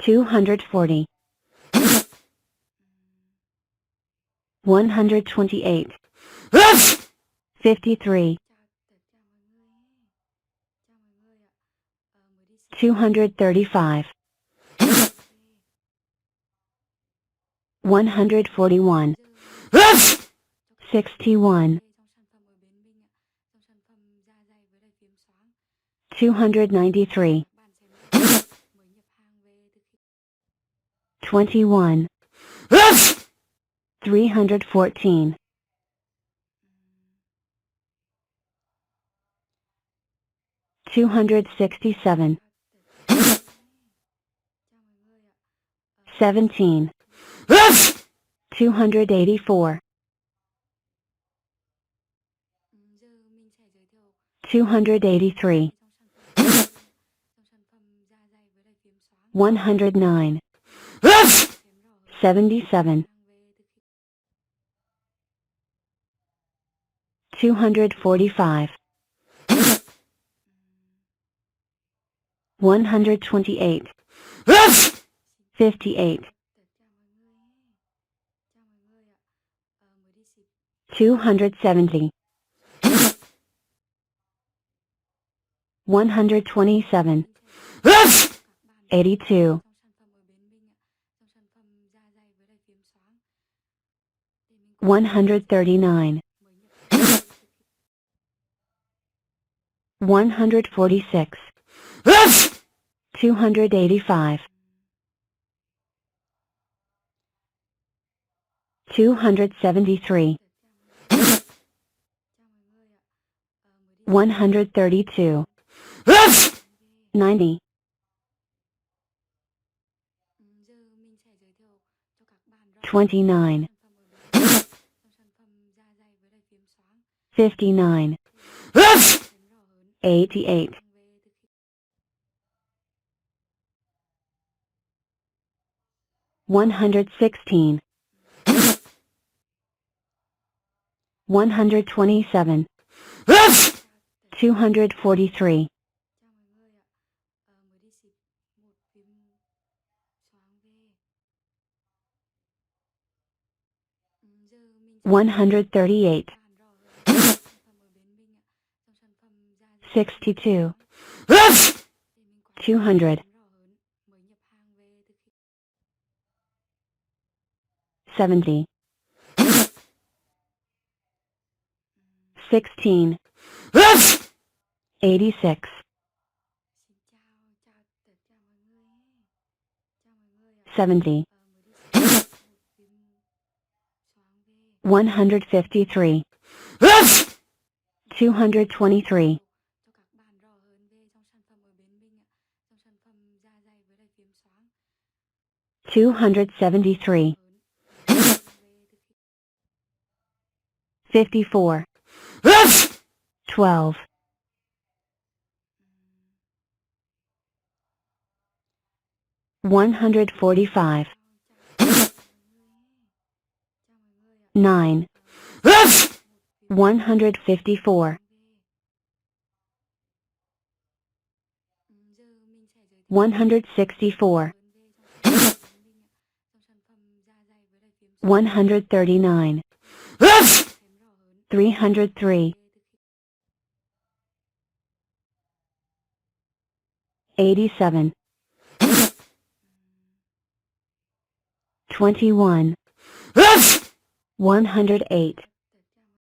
240. 128. 53. 235. 141. 61. 293. 21. 314. 267. 17. 284. 283. 109. 77. 245. 128. 58. 270. 127. 82. 139. 146. 285. 273. 132. 90. 29. 59. 88. 116. 127. 243. 138. 62. 200. 70. 16. 86. 70. 153. 223. 273. 54. 12. 145. 9. 154. 164. 139. 303. 87. 21. 108.